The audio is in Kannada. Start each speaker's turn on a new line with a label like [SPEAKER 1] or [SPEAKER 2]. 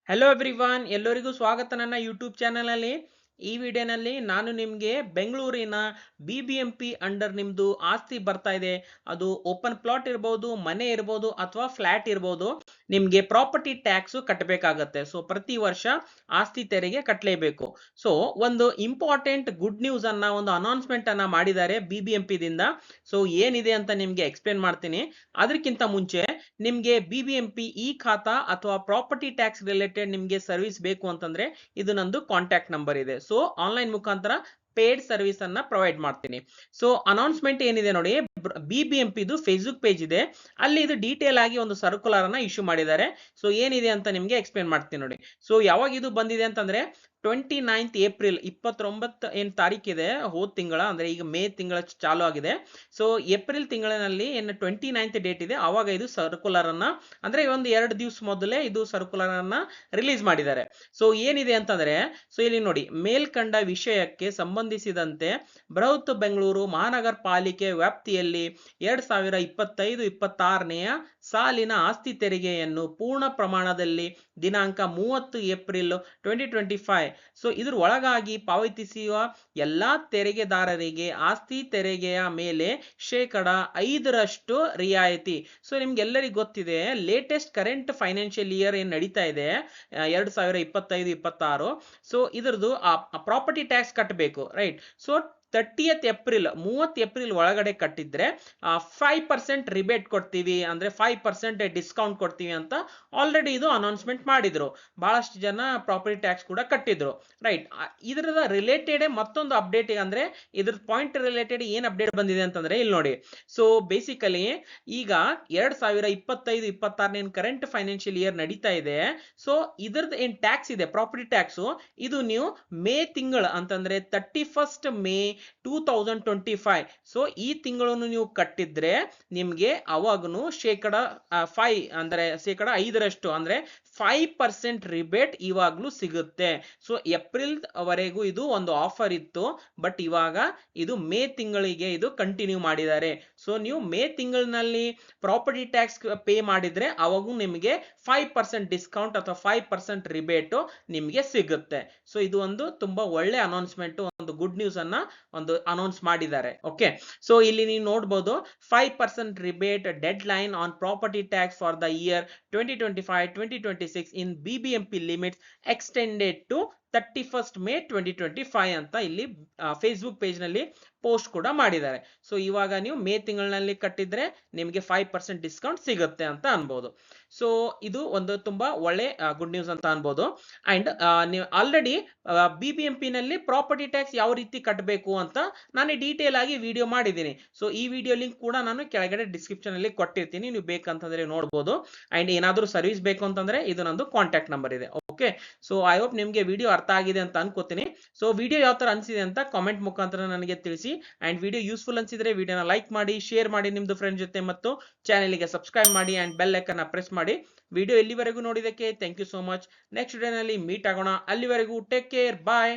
[SPEAKER 1] ಹಲೋ ಎವ್ರಿವಾನ್, ಎಲ್ಲರಿಗೂ ಸ್ವಾಗತ ನನ್ನ ಯೂಟ್ಯೂಬ್ ಚಾನಲಲ್ಲಿ. ಈ ವಿಡಿಯೋನಲ್ಲಿ ನಾನು ನಿಮಗೆ ಬೆಂಗಳೂರಿನ BBMP ಅಂಡರ್ ನಿಮ್ಮದು ಆಸ್ತಿ ಬರ್ತಾ ಇದೆ, ಅದು ಓಪನ್ ಪ್ಲಾಟ್ ಇರ್ಬೋದು, ಮನೆ ಇರ್ಬೋದು ಅಥವಾ ಫ್ಲ್ಯಾಟ್ ಇರ್ಬೋದು, ನಿಮಗೆ ಪ್ರಾಪರ್ಟಿ ಟ್ಯಾಕ್ಸು ಕಟ್ಟಬೇಕಾಗತ್ತೆ. ಸೊ ಪ್ರತಿ ವರ್ಷ ಆಸ್ತಿ ತೆರಿಗೆ ಕಟ್ಟಲೇಬೇಕು. ಸೊ ಒಂದು ಇಂಪಾರ್ಟೆಂಟ್ ಗುಡ್ ನ್ಯೂಸ್ ಅನ್ನ, ಒಂದು ಅನೌನ್ಸ್ಮೆಂಟ್ ಅನ್ನ ಮಾಡಿದ್ದಾರೆ BBMP ದಿಂದ. ಸೊ ಏನಿದೆ ಅಂತ ನಿಮಗೆ ಎಕ್ಸ್ಪ್ಲೇನ್ ಮಾಡ್ತೀನಿ. ಅದಕ್ಕಿಂತ ಮುಂಚೆ ನಿಮಗೆ BBMP ಈ ಖಾತಾ ಅಥವಾ ಪ್ರಾಪರ್ಟಿ ಟ್ಯಾಕ್ಸ್ ರಿಲೇಟೆಡ್ ನಿಮಗೆ ಸರ್ವಿಸ್ ಬೇಕು ಅಂತಂದ್ರೆ ಇದು ನಂದು ಕಾಂಟ್ಯಾಕ್ಟ್ ನಂಬರ್ ಇದೆ. ಸೊ ಆನ್ಲೈನ್ ಮುಖಾಂತರ ಪೇಡ್ ಸರ್ವಿಸ್ ಅನ್ನ ಪ್ರೊವೈಡ್ ಮಾಡ್ತೀನಿ. ಸೊ ಅನೌನ್ಸ್ಮೆಂಟ್ ಏನಿದೆ ನೋಡಿ, BBMP ಇದು ಫೇಸ್ಬುಕ್ ಪೇಜ್ ಇದೆ, ಅಲ್ಲಿ ಇದು ಡೀಟೇಲ್ ಆಗಿ ಒಂದು ಸರ್ಕ್ಯುಲರ್ ಅನ್ನ ಇಶ್ಯೂ ಮಾಡಿದ್ದಾರೆ. ಸೊ ಏನಿದೆ ಅಂತ ನಿಮಗೆ ಎಕ್ಸ್ಪ್ಲೇನ್ ಮಾಡ್ತೀನಿ ನೋಡಿ. ಸೊ ಯಾವಾಗ ಇದು ಬಂದಿದೆ ಅಂತಂದ್ರೆ 29th ಏಪ್ರಿಲ್ 29 ಏನ್ ತಾರೀಕಿದೆ, ಹೋದ ತಿಂಗಳ ಅಂದ್ರೆ ಈಗ ಮೇ ತಿಂಗಳ ಚಾಲು ಆಗಿದೆ. ಸೊ ಏಪ್ರಿಲ್ ತಿಂಗಳಿನಲ್ಲಿ ಏನು 29th ಡೇಟ್ ಇದೆ, ಅವಾಗ ಇದು ಸರ್ಕ್ಯುಲರ್ ಅನ್ನ, ಅಂದ್ರೆ ಒಂದು 2 ದಿವಸ ಮೊದಲೇ ಇದು ಸರ್ಕ್ಯುಲರ್ ಅನ್ನ ರಿಲೀಸ್ ಮಾಡಿದ್ದಾರೆ. ಸೊ ಏನಿದೆ ಅಂತಂದ್ರೆ, ಸೊ ಇಲ್ಲಿ ನೋಡಿ, ಮೇಲ್ಕಂಡ ವಿಷಯಕ್ಕೆ ಸಂಬಂಧಿಸಿದಂತೆ ಬೃಹತ್ ಬೆಂಗಳೂರು ಮಹಾನಗರ ಪಾಲಿಕೆ ವ್ಯಾಪ್ತಿಯಲ್ಲಿ 2025-26ನೇ ಸಾಲಿನ ಆಸ್ತಿ ತೆರಿಗೆಯನ್ನು ಪೂರ್ಣ ಪ್ರಮಾಣದಲ್ಲಿ ದಿನಾಂಕ 30 ಏಪ್ರಿಲ್ 2025 ಸೊ ಇದ್ರ ಒಳಗಾಗಿ ಪಾವತಿಸುವ ಎಲ್ಲಾ ತೆರಿಗೆದಾರರಿಗೆ ಆಸ್ತಿ ತೆರಿಗೆಯ ಮೇಲೆ 5% ರಿಯಾಯಿತಿ. ಸೊ ನಿಮ್ಗೆಲ್ಲರಿಗೂ ಗೊತ್ತಿದೆ, ಲೇಟೆಸ್ಟ್ ಕರೆಂಟ್ ಫೈನಾನ್ಷಿಯಲ್ ಇಯರ್ ಏನ್ ನಡೀತಾ ಇದೆ 2025-26, ಸೊ ಇದ್ರದ್ದು ಪ್ರಾಪರ್ಟಿ ಟ್ಯಾಕ್ಸ್ ಕಟ್ಟಬೇಕು, ರೈಟ್? ಸೊ 30 ಏಪ್ರಿಲ್ ಒಳಗಡೆ ಕಟ್ಟಿದ್ರೆ 5% ರಿಬೇಟ್ ಕೊಡ್ತೀವಿ, ಅಂದ್ರೆ 5% ಡಿಸ್ಕೌಂಟ್ ಕೊಡ್ತೀವಿ ಅಂತ ಆಲ್ರೆಡಿ ಇದು ಅನೌನ್ಸ್ಮೆಂಟ್ ಮಾಡಿದ್ರು. ಬಹಳಷ್ಟು ಜನ ಪ್ರಾಪರ್ಟಿ ಟ್ಯಾಕ್ಸ್ ಕೂಡ ಕಟ್ಟಿದ್ರು, ರೈಟ್? ಇದರ ರಿಲೇಟೆಡ್ ಮತ್ತೊಂದು ಅಪ್ಡೇಟ್, ಅಂದ್ರೆ ಇದ್ರ ಪಾಯಿಂಟ್ ರಿಲೇಟೆಡ್ ಏನ್ ಅಪ್ಡೇಟ್ ಬಂದಿದೆ ಅಂತಂದ್ರೆ ಇಲ್ಲಿ ನೋಡಿ. ಸೊ ಬೇಸಿಕಲಿ ಈಗ 2025-26 ಕರೆಂಟ್ ಫೈನಾನ್ಷಿಯಲ್ ಇಯರ್ ನಡೀತಾ ಇದೆ. ಸೊ ಇದ್ರದ್ದು ಏನ್ ಟ್ಯಾಕ್ಸ್ ಇದೆ, ಪ್ರಾಪರ್ಟಿ ಟ್ಯಾಕ್ಸ್, ಇದು ನೀವು ಮೇ ತಿಂಗಳ ಅಂತಂದ್ರೆ 31 ಮೇ 2025, ಸೊ ಈ ತಿಂಗಳನ್ನು ನೀವು ಕಟ್ಟಿದ್ರೆ ನಿಮ್ಗೆ ಅವಾಗನು 5 ಅಂದ್ರೆ 5% ಅಂದ್ರೆ 5% ರಿಬೇಟ್ ಇವಾಗ್ಲೂ ಸಿಗುತ್ತೆ. ಸೊ ಏಪ್ರಿಲ್ ವರೆಗೂ ಇದು ಒಂದು ಆಫರ್ ಇತ್ತು, ಬಟ್ ಇವಾಗ ಇದು ಮೇ ತಿಂಗಳಿಗೆ ಇದು ಕಂಟಿನ್ಯೂ ಮಾಡಿದ್ದಾರೆ. ಸೊ ನೀವು ಮೇ ತಿಂಗಳಿನಲ್ಲಿ ಪ್ರಾಪರ್ಟಿ ಟ್ಯಾಕ್ಸ್ ಪೇ ಮಾಡಿದ್ರೆ ಅವಾಗೂ ನಿಮಗೆ 5% ಡಿಸ್ಕೌಂಟ್ ಅಥವಾ 5% ರಿಬೇಟ್ ನಿಮಗೆ ಸಿಗುತ್ತೆ. ಸೊ ಇದು ಒಂದು ತುಂಬಾ ಒಳ್ಳೆ ಅನೌನ್ಸ್ಮೆಂಟ್, ಒಂದು ಗುಡ್ ನ್ಯೂಸ್ ಅನ್ನ ಒಂದು ಅನೌನ್ಸ್ ಮಾಡಿದ್ದಾರೆ. ಓಕೆ, ಸೊ ಇಲ್ಲಿ ನೀವು ನೋಡಬಹುದು, 5% rebate deadline on property tax for the year 2025-2026 in BBMP limits extended to 31st May 2025 ಅಂತ ಇಲ್ಲಿ ಫೇಸ್ಬುಕ್ ಪೇಜ್ ನಲ್ಲಿ ಪೋಸ್ಟ್ ಕೂಡ ಮಾಡಿದ್ದಾರೆ. ಸೊ ಇವಾಗ ನೀವು ಮೇ ತಿಂಗಳಿನಲ್ಲಿ ಕಟ್ಟಿದ್ರೆ ನಿಮಗೆ 5% ಡಿಸ್ಕೌಂಟ್ ಸಿಗುತ್ತೆ ಅಂತ ಅನ್ಬೋದು. ಸೊ ಇದು ಒಂದು ತುಂಬಾ ಒಳ್ಳೆ ಗುಡ್ ನ್ಯೂಸ್ ಅಂತ ಅನ್ಬೋದು. ಅಂಡ್ ನೀವು ಆಲ್ರೆಡಿ BBMP ನಲ್ಲಿ ಪ್ರಾಪರ್ಟಿ ಟ್ಯಾಕ್ಸ್ ಯಾವ ರೀತಿ ಕಟ್ಟಬೇಕು ಅಂತ ನಾನು ಡೀಟೇಲ್ ಆಗಿ ವಿಡಿಯೋ ಮಾಡಿದ್ದೀನಿ. ಸೊ ಈ ವಿಡಿಯೋ ಲಿಂಕ್ ಕೂಡ ನಾನು ಕೆಳಗಡೆ ಡಿಸ್ಕ್ರಿಪ್ಷನ್ ಅಲ್ಲಿ ಕೊಟ್ಟಿರ್ತೀನಿ, ನೀವು ಬೇಕಂತಂದ್ರೆ ನೋಡಬಹುದು. ಅಂಡ್ ಏನಾದರೂ ಸರ್ವಿಸ್ ಬೇಕು ಅಂತಂದ್ರೆ ಇದು ನಂದು ಕಾಂಟ್ಯಾಕ್ಟ್ ನಂಬರ್ ಇದೆ. ಓಕೆ, ಸೊ ಐ ಹೋಪ್ ನಿಮಗೆ ವಿಡಿಯೋ ಅರ್ಥ ಆಗಿದೆ ಅಂತ ಅನ್ಕೋತೀನಿ. ಸೊ ವಿಡಿಯೋ ಯಾವ ತರ ಅನ್ಸಿದೆ ಅಂತ ಕಾಮೆಂಟ್ ಮುಖಾಂತರ ನನಗೆ ತಿಳಿಸಿ. ಅಂಡ್ ವಿಡಿಯೋ ಯೂಸ್ಫುಲ್ ಅನ್ಸಿದ್ರೆ ವಿಡಿಯೋನ ಲೈಕ್ ಮಾಡಿ, ಶೇರ್ ಮಾಡಿ ನಿಮ್ದು ಫ್ರೆಂಡ್ ಜೊತೆ, ಮತ್ತು ಚಾನೆಲ್ಗೆ ಸಬ್ಸ್ಕ್ರೈಬ್ ಮಾಡಿ ಅಂಡ್ ಬೆಲ್ ಐಕಾನ್ ಪ್ರೆಸ್ ಮಾಡಿ. ವಿಡಿಯೋ ಇಲ್ಲಿವರೆಗೂ ನೋಡಿದಕ್ಕೆ thank you so much. Next ವಿಡಿಯೋನಲ್ಲಿ ಮೀಟ್ ಆಗೋಣ. ಅಲ್ಲಿವರೆಗೂ ಟೇಕ್ ಕೇರ್, ಬಾಯ್.